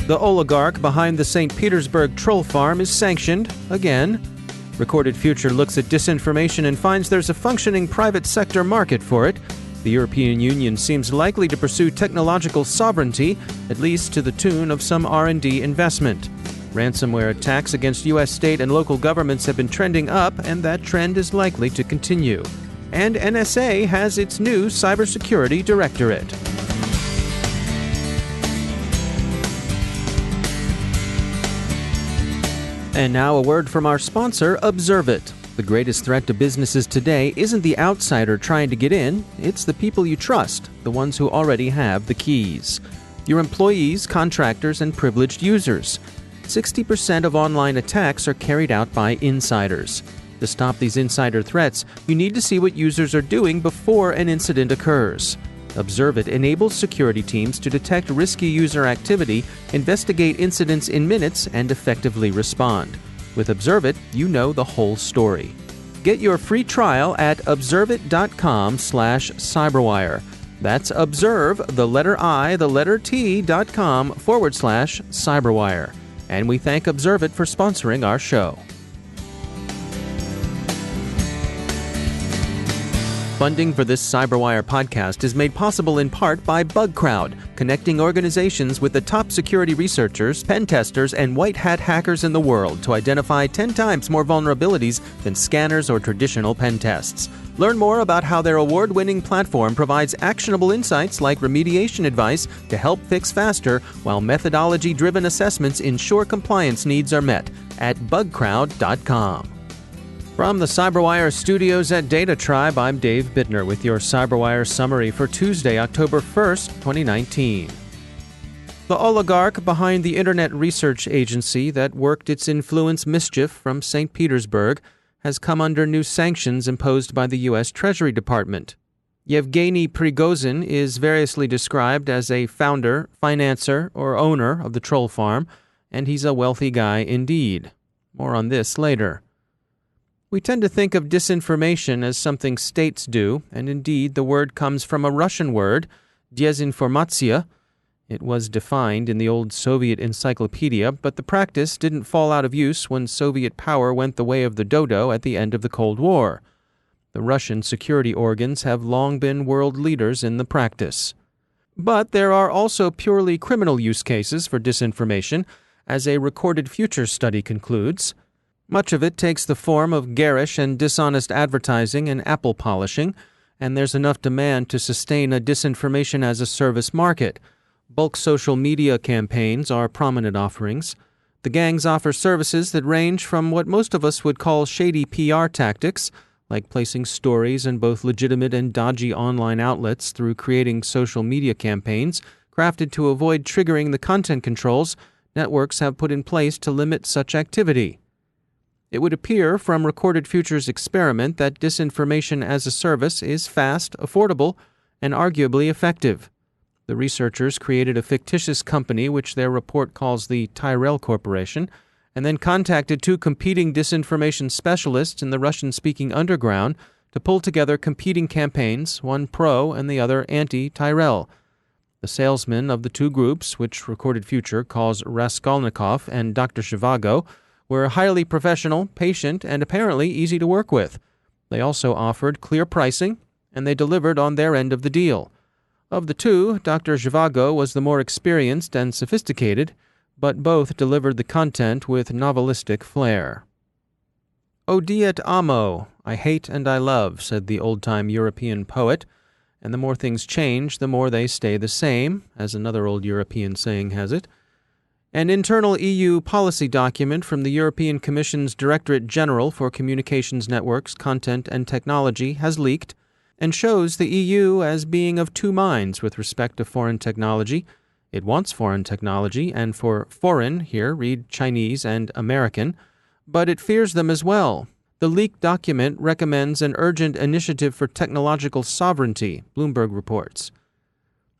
The oligarch behind the St. Petersburg troll farm is sanctioned again. Recorded Future looks at disinformation and finds there's a functioning private sector market for it. The European Union seems likely to pursue technological sovereignty, at least to the tune of some R&D investment. Ransomware attacks against U.S. state and local governments have been trending up, and that trend is likely to continue. And NSA has its new cybersecurity directorate. And now a word from our sponsor, Observit. The greatest threat to businesses today isn't the outsider trying to get in, it's the people you trust, the ones who already have the keys. Your employees, contractors, and privileged users. 60% of online attacks are carried out by insiders. To stop these insider threats, you need to see what users are doing before an incident occurs. Observit enables security teams to detect risky user activity, investigate incidents in minutes, and effectively respond. With Observit, you know the whole story. Get your free trial at observit.com/cyberwire. That's observe, the letter I, the letter T.com/cyberwire. And we thank Observit for sponsoring our show. Funding for this CyberWire podcast is made possible in part by BugCrowd, connecting organizations with the top security researchers, pen testers, and white hat hackers in the world to identify 10 times more vulnerabilities than scanners or traditional pen tests. Learn more about how their award-winning platform provides actionable insights like remediation advice to help fix faster, while methodology-driven assessments ensure compliance needs are met at bugcrowd.com. From the CyberWire studios at Data Tribe, I'm Dave Bittner with your CyberWire summary for Tuesday, October 1st, 2019. The oligarch behind the Internet Research Agency that worked its influence mischief from St. Petersburg has come under new sanctions imposed by the U.S. Treasury Department. Yevgeny Prigozhin is variously described as a founder, financer, or owner of the troll farm, and he's a wealthy guy indeed. More on this later. We tend to think of disinformation as something states do, and indeed the word comes from a Russian word, desinformatsiya. It was defined in the old Soviet encyclopedia, but the practice didn't fall out of use when Soviet power went the way of the dodo at the end of the Cold War. The Russian security organs have long been world leaders in the practice. But there are also purely criminal use cases for disinformation, as a Recorded Future study concludes. Much of it takes the form of garish and dishonest advertising and apple polishing, and there's enough demand to sustain a disinformation-as-a-service market. Bulk social media campaigns are prominent offerings. The gangs offer services that range from what most of us would call shady PR tactics, like placing stories in both legitimate and dodgy online outlets through creating social media campaigns crafted to avoid triggering the content controls networks have put in place to limit such activity. It would appear from Recorded Future's experiment that disinformation as a service is fast, affordable, and arguably effective. The researchers created a fictitious company which their report calls the Tyrell Corporation, and then contacted two competing disinformation specialists in the Russian-speaking underground to pull together competing campaigns, one pro and the other anti-Tyrell. The salesmen of the two groups, which Recorded Future calls Raskolnikov and Dr. Zhivago, were highly professional, patient, and apparently easy to work with. They also offered clear pricing, and they delivered on their end of the deal. Of the two, Dr. Zhivago was the more experienced and sophisticated, but both delivered the content with novelistic flair. Odi et amo, I hate and I love, said the old-time European poet, and the more things change, the more they stay the same, as another old European saying has it. An internal EU policy document from the European Commission's Directorate General for Communications Networks, Content and Technology has leaked and shows the EU as being of two minds with respect to foreign technology. It wants foreign technology, and for foreign, here read Chinese and American, but it fears them as well. The leaked document recommends an urgent initiative for technological sovereignty, Bloomberg reports.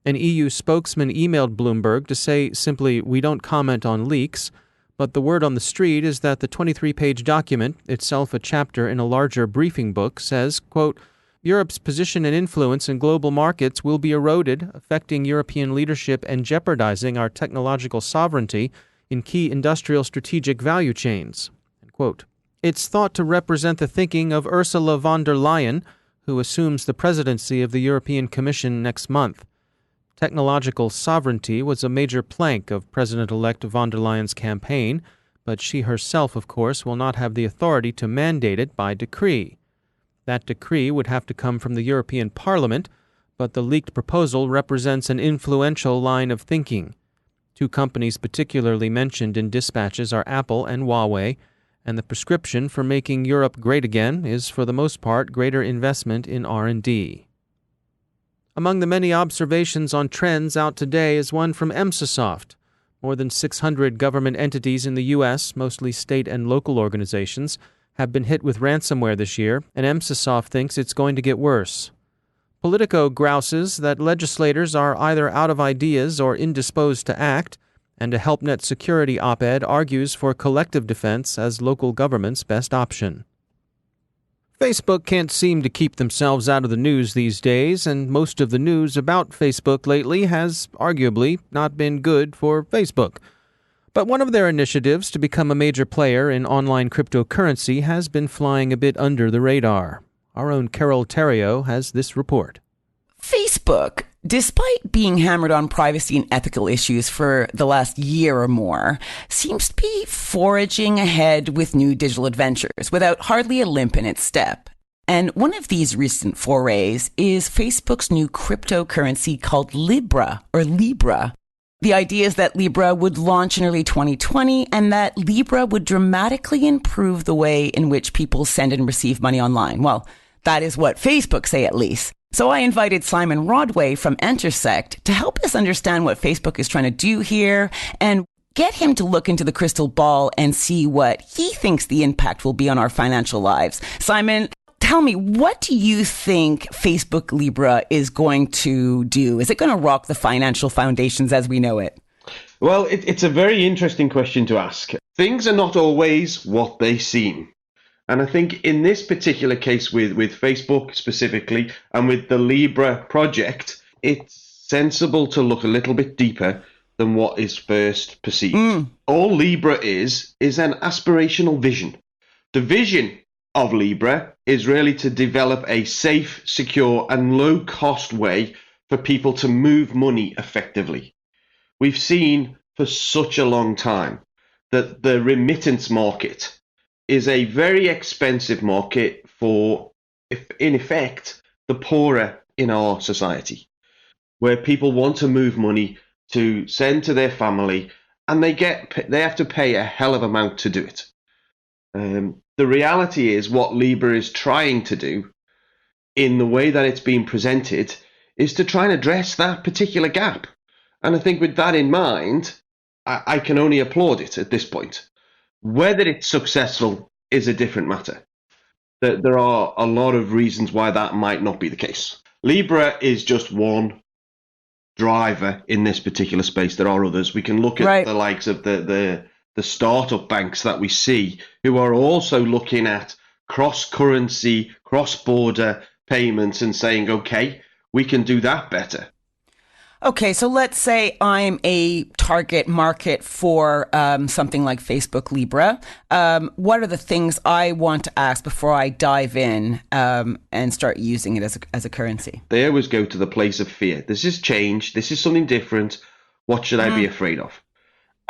An EU spokesman emailed Bloomberg to say simply, "We don't comment on leaks," but the word on the street is that the 23-page document, itself a chapter in a larger briefing book, says, quote, Europe's position and influence in global markets will be eroded, affecting European leadership and jeopardizing our technological sovereignty in key industrial strategic value chains." End quote. It's thought to represent the thinking of Ursula von der Leyen, who assumes the presidency of the European Commission next month. Technological sovereignty was a major plank of President-elect von der Leyen's campaign, but she herself, of course, will not have the authority to mandate it by decree. That decree would have to come from the European Parliament, but the leaked proposal represents an influential line of thinking. Two companies particularly mentioned in dispatches are Apple and Huawei, and the prescription for making Europe great again is, for the most part, greater investment in R&D. Among the many observations on trends out today is one from Emsisoft. More than 600 government entities in the U.S., mostly state and local organizations, have been hit with ransomware this year, and Emsisoft thinks it's going to get worse. Politico grouses that legislators are either out of ideas or indisposed to act, and a HelpNet security op-ed argues for collective defense as local government's best option. Facebook can't seem to keep themselves out of the news these days, and most of the news about Facebook lately has arguably not been good for Facebook. But one of their initiatives to become a major player in online cryptocurrency has been flying a bit under the radar. Our own Carol Theriault has this report. Facebook, despite being hammered on privacy and ethical issues for the last year or more, seems to be foraging ahead with new digital adventures without hardly a limp in its step. And one of these recent forays is Facebook's new cryptocurrency called Libra. The idea is that Libra would launch in early 2020 and that Libra would dramatically improve the way in which people send and receive money online. Well, that is what Facebook say, at least. So I invited Simon Rodway from Intersect to help us understand what Facebook is trying to do here and get him to look into the crystal ball and see what he thinks the impact will be on our financial lives. Simon, tell me, what do you think Facebook Libra is going to do? Is it going to rock the financial foundations as we know it? Well, it's a very interesting question to ask. Things are not always what they seem. And I think in this particular case with Facebook specifically and with the Libra project, it's sensible to look a little bit deeper than what is first perceived. All Libra is an aspirational vision. The vision of Libra is really to develop a safe, secure and low-cost way for people to move money effectively. We've seen for such a long time that the remittance market is a very expensive market for, in effect, the poorer in our society, where people want to move money to send to their family, and they have to pay a hell of an amount to do it. The reality is what Libra is trying to do, in the way that it's being presented, is to try and address that particular gap. And I think with that in mind, I can only applaud it at this point. Whether it's successful is a different matter. There are a lot of reasons why that might not be the case. Libra is just one driver in this particular space. There are others. We can look at the likes of the startup banks that we see who are also looking at cross-currency, cross-border payments and saying, okay, we can do that better. Okay, so let's say I'm a target market for something like Facebook Libra. What are the things I want to ask before I dive in and start using it as a currency? They always go to the place of fear. This is change. This is something different. What should I be afraid of?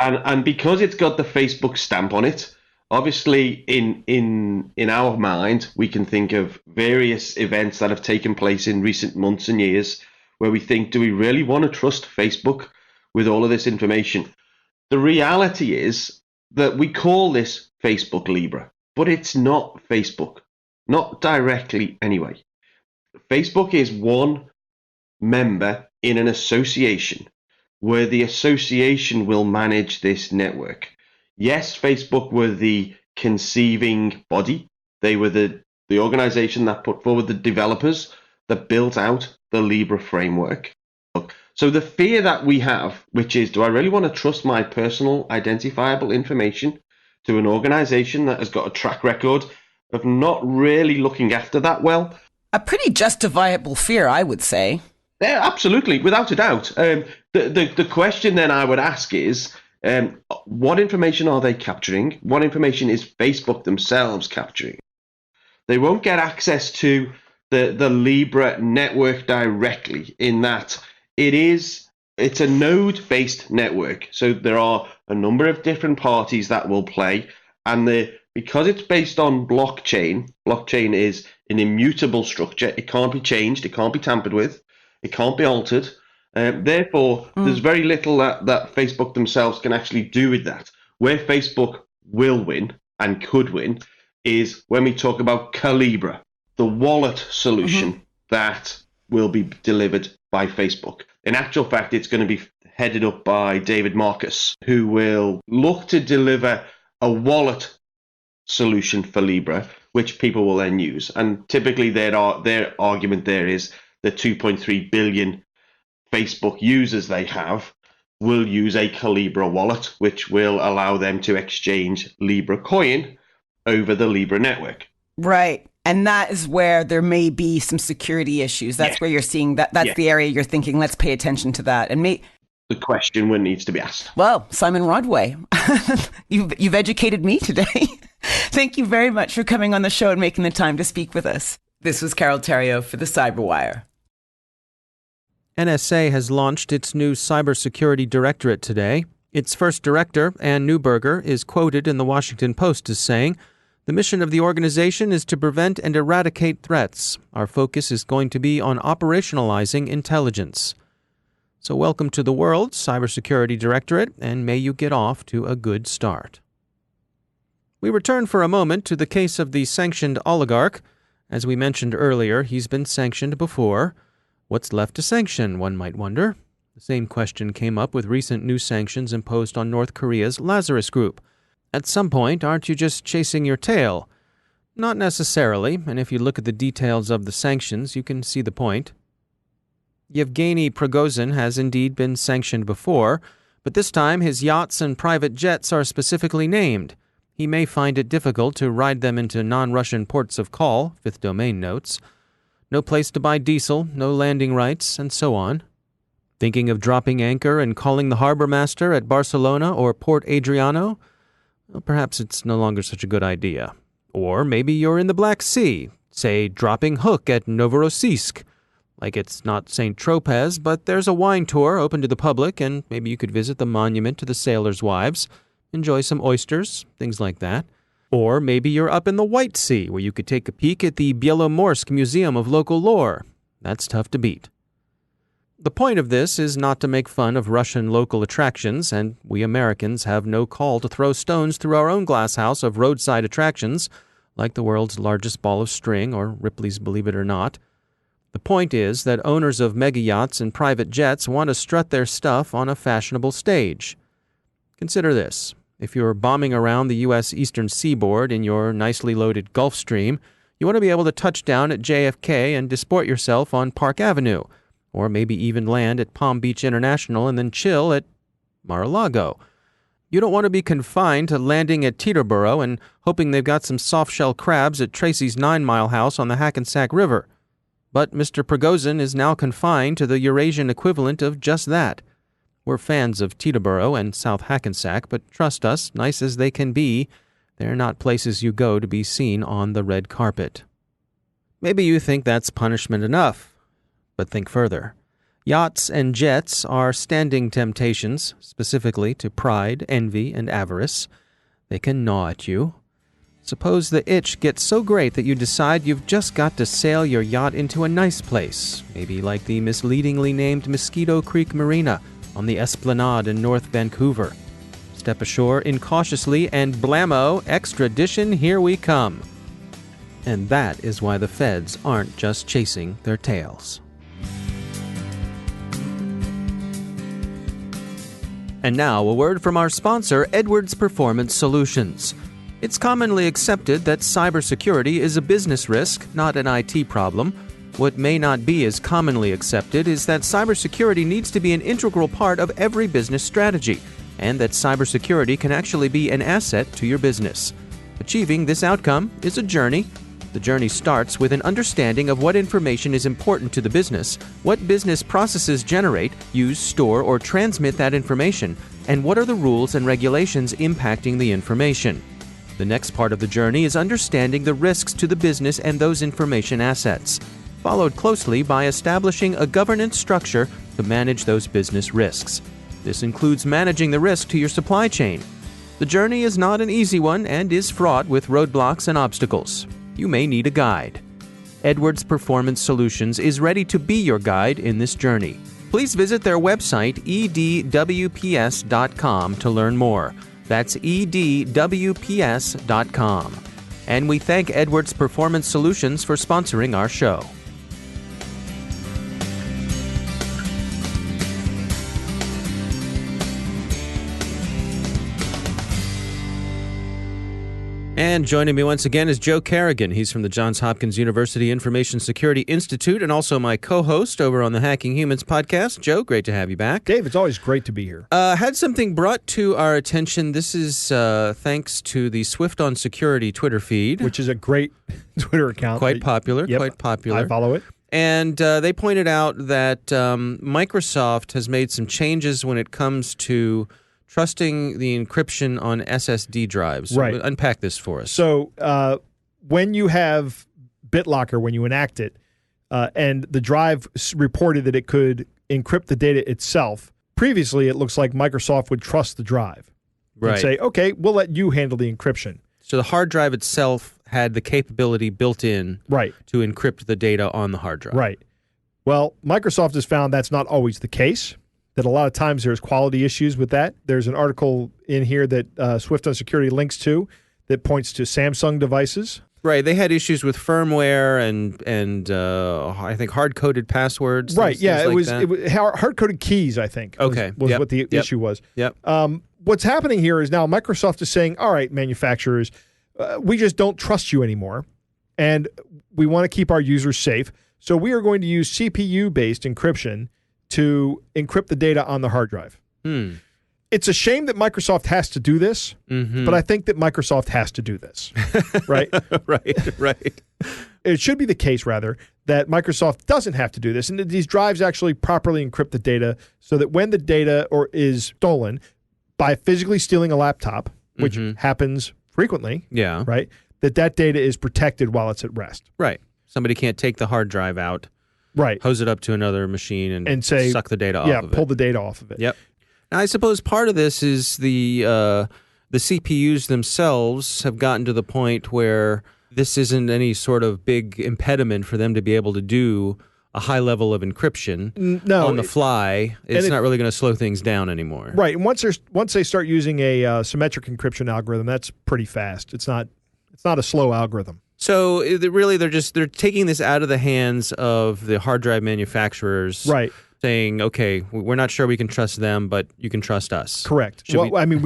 And because it's got the Facebook stamp on it, obviously in our mind, we can think of various events that have taken place in recent months and years where we think, do we really want to trust Facebook with all of this information? The reality is that we call this Facebook Libra, but it's not Facebook, not directly anyway. Facebook is one member in an association where the association will manage this network. Yes, Facebook were the conceiving body. They were the organization that put forward the developers that built out the Libra framework. So the fear that we have, which is, do I really want to trust my personal identifiable information to an organization that has got a track record of not really looking after that well? A pretty justifiable fear, I would say. Yeah, absolutely, without a doubt. The question then I would ask is, what information are they capturing? What information is Facebook themselves capturing? They won't get access to the Libra network directly, in that it's a node-based network. So there are a number of different parties that will play, and because it's based on blockchain is an immutable structure. It can't be changed. It can't be tampered with. It can't be altered. Therefore, there's very little that Facebook themselves can actually do with that. Where Facebook will win and could win is when we talk about Calibra, the wallet solution that will be delivered by Facebook. In actual fact, it's going to be headed up by David Marcus, who will look to deliver a wallet solution for Libra, which people will then use. And typically their argument there is the 2.3 billion Facebook users they have will use a Calibra wallet, which will allow them to exchange Libra coin over the Libra network. Right. And that is where there may be some security issues. That's where you're seeing that's the area you're thinking, let's pay attention to that. And the question one needs to be asked. Well, Simon Rodway, you've educated me today. Thank you very much for coming on the show and making the time to speak with us. This was Carol Theriault for the CyberWire. NSA has launched its new cybersecurity directorate today. Its first director, Ann Neuberger, is quoted in the Washington Post as saying, "The mission of the organization is to prevent and eradicate threats. Our focus is going to be on operationalizing intelligence." So welcome to the world, Cybersecurity Directorate, and may you get off to a good start. We return for a moment to the case of the sanctioned oligarch. As we mentioned earlier, he's been sanctioned before. What's left to sanction, one might wonder? The same question came up with recent new sanctions imposed on North Korea's Lazarus Group. At some point, aren't you just chasing your tail? Not necessarily, and if you look at the details of the sanctions, you can see the point. Yevgeny Prigozhin has indeed been sanctioned before, but this time his yachts and private jets are specifically named. He may find it difficult to ride them into non-Russian ports of call, Fifth Domain notes. No place to buy diesel, no landing rights, and so on. Thinking of dropping anchor and calling the harbor master at Barcelona or Port Adriano? Well, perhaps it's no longer such a good idea. Or maybe you're in the Black Sea, say dropping hook at Novorossiysk. Like it's not St. Tropez, but there's a wine tour open to the public, and maybe you could visit the monument to the sailors' wives, enjoy some oysters, things like that. Or maybe you're up in the White Sea, where you could take a peek at the Bielomorsk Museum of Local Lore. That's tough to beat. The point of this is not to make fun of Russian local attractions, and we Americans have no call to throw stones through our own glass house of roadside attractions, like the world's largest ball of string or Ripley's Believe It or Not. The point is that owners of mega yachts and private jets want to strut their stuff on a fashionable stage. Consider this. If you're bombing around the U.S. eastern seaboard in your nicely loaded Gulfstream, you want to be able to touch down at JFK and disport yourself on Park Avenue, or maybe even land at Palm Beach International and then chill at Mar-a-Lago. You don't want to be confined to landing at Teterboro and hoping they've got some soft-shell crabs at Tracy's 9 Mile house on the Hackensack River. But Mr. Prigozhin is now confined to the Eurasian equivalent of just that. We're fans of Teterboro and South Hackensack, but trust us, nice as they can be, they're not places you go to be seen on the red carpet. Maybe you think that's punishment enough, but think further. Yachts and jets are standing temptations, specifically to pride, envy, and avarice. They can gnaw at you. Suppose the itch gets so great that you decide you've just got to sail your yacht into a nice place, maybe like the misleadingly named Mosquito Creek Marina on the Esplanade in North Vancouver. Step ashore incautiously and blammo, extradition, here we come. And that is why the feds aren't just chasing their tails. And now a word from our sponsor, Edwards Performance Solutions. It's commonly accepted that cybersecurity is a business risk, not an IT problem. What may not be as commonly accepted is that cybersecurity needs to be an integral part of every business strategy, and that cybersecurity can actually be an asset to your business. Achieving this outcome is a journey. The journey starts with an understanding of what information is important to the business, what business processes generate, use, store, or transmit that information, and what are the rules and regulations impacting the information. The next part of the journey is understanding the risks to the business and those information assets, followed closely by establishing a governance structure to manage those business risks. This includes managing the risk to your supply chain. The journey is not an easy one and is fraught with roadblocks and obstacles. You may need a guide. Edwards Performance Solutions is ready to be your guide in this journey. Please visit their website, edwps.com, to learn more. That's edwps.com. And we thank Edwards Performance Solutions for sponsoring our show. And joining me once again is Joe Kerrigan. He's from the Johns Hopkins University Information Security Institute and also my co-host over on the Hacking Humans podcast. Joe, great to have you back. Dave, it's always great to be here. Had something brought to our attention. This is thanks to the Swift on Security Twitter feed. Which is a great Twitter account. Quite popular, Yep, quite popular. I follow it. And they pointed out that Microsoft has made some changes when it comes to trusting the encryption on SSD drives. Right. Unpack this for us. So when you have BitLocker, when you enact it, and the drive reported that it could encrypt the data itself, previously it looks like Microsoft would trust the drive. Right. And say, okay, we'll let you handle the encryption. So the hard drive itself had the capability built in Right. to encrypt the data on the hard drive. Right. Well, Microsoft has found that's not always the case, that a lot of times there's quality issues with that. There's an article in here that Swift on Security links to that points to Samsung devices. Right. They had issues with firmware and I think hard-coded passwords. Right. Things It like was that. hard-coded keys, I think, was Yep. what the issue was. Yep. What's happening here is now Microsoft is saying, all right, manufacturers, we just don't trust you anymore, and we want to keep our users safe, so we are going to use CPU-based encryption to encrypt the data on the hard drive. It's a shame that Microsoft has to do this, but I think that Microsoft has to do this, right? Right. It should be the case, rather, that Microsoft doesn't have to do this, and that these drives actually properly encrypt the data so that when the data is stolen by physically stealing a laptop, which happens frequently, Yeah. right, that data is protected while it's at rest. Right. Somebody can't take the hard drive out, Right. hose it up to another machine, and say, suck the data off of it. pull the data off of it. Yep. Now, I suppose part of this is the CPUs themselves have gotten to the point where this isn't any sort of big impediment for them to be able to do a high level of encryption on the fly. It's not really going to slow things down anymore. Right. And once they start using a symmetric encryption algorithm, that's pretty fast. It's not a slow algorithm. So they're taking this out of the hands of the hard drive manufacturers. Right. Saying, okay, we're not sure we can trust them, but you can trust us. Correct. We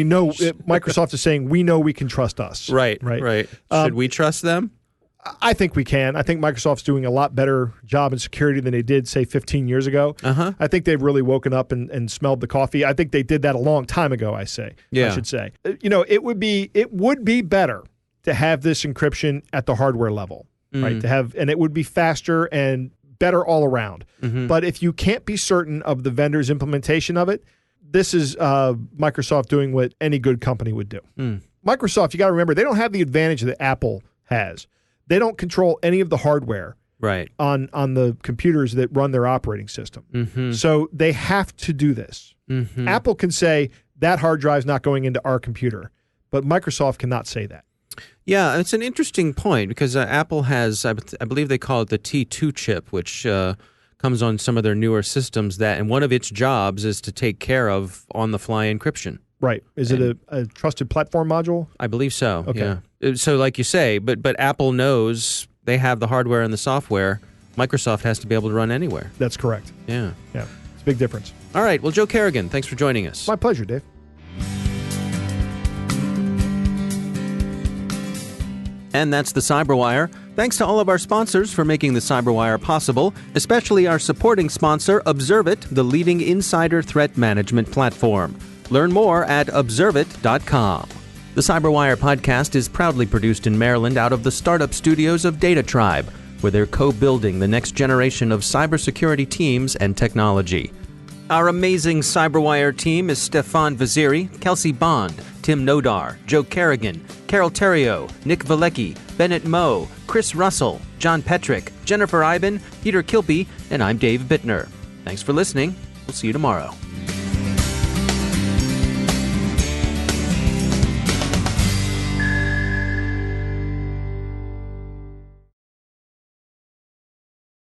know Microsoft is saying we know we can trust us. Right. Right. Should we trust them? I think we can. I think Microsoft's doing a lot better job in security than they did, say, 15 years ago. I think they've really woken up and smelled the coffee. I think they did that a long time ago, I should say. It would be better to have this encryption at the hardware level, right? And it would be faster and better all around. But if you can't be certain of the vendor's implementation of it, this is Microsoft doing what any good company would do. Microsoft, you got to remember, they don't have the advantage that Apple has. They don't control any of the hardware on the computers that run their operating system. So they have to do this. Apple can say that hard drive's not going into our computer, but Microsoft cannot say that. Yeah, it's an interesting point because Apple has, I believe they call it the T2 chip, which comes on some of their newer systems, and one of its jobs is to take care of on-the-fly encryption. Right. Is it a trusted platform module? I believe so, okay. Yeah. So like you say, but Apple knows they have the hardware and the software. Microsoft has to be able to run anywhere. That's correct. Yeah. Yeah. It's a big difference. All right. Well, Joe Kerrigan, thanks for joining us. My pleasure, Dave. And that's the CyberWire. Thanks to all of our sponsors for making the CyberWire possible, especially our supporting sponsor, Observit, the leading insider threat management platform. Learn more at observit.com. The The CyberWire podcast is proudly produced in Maryland out of the startup studios of Data Tribe, where they're co-building the next generation of cybersecurity teams and technology. Our amazing CyberWire team is Stefan Vaziri, Kelsey Bond, Tim Nodar, Joe Kerrigan, Carol Terrio, Nick Valecki, Bennett Moe, Chris Russell, John Petrick, Jennifer Iben, Peter Kilpie, and I'm Dave Bittner. Thanks for listening. We'll see you tomorrow.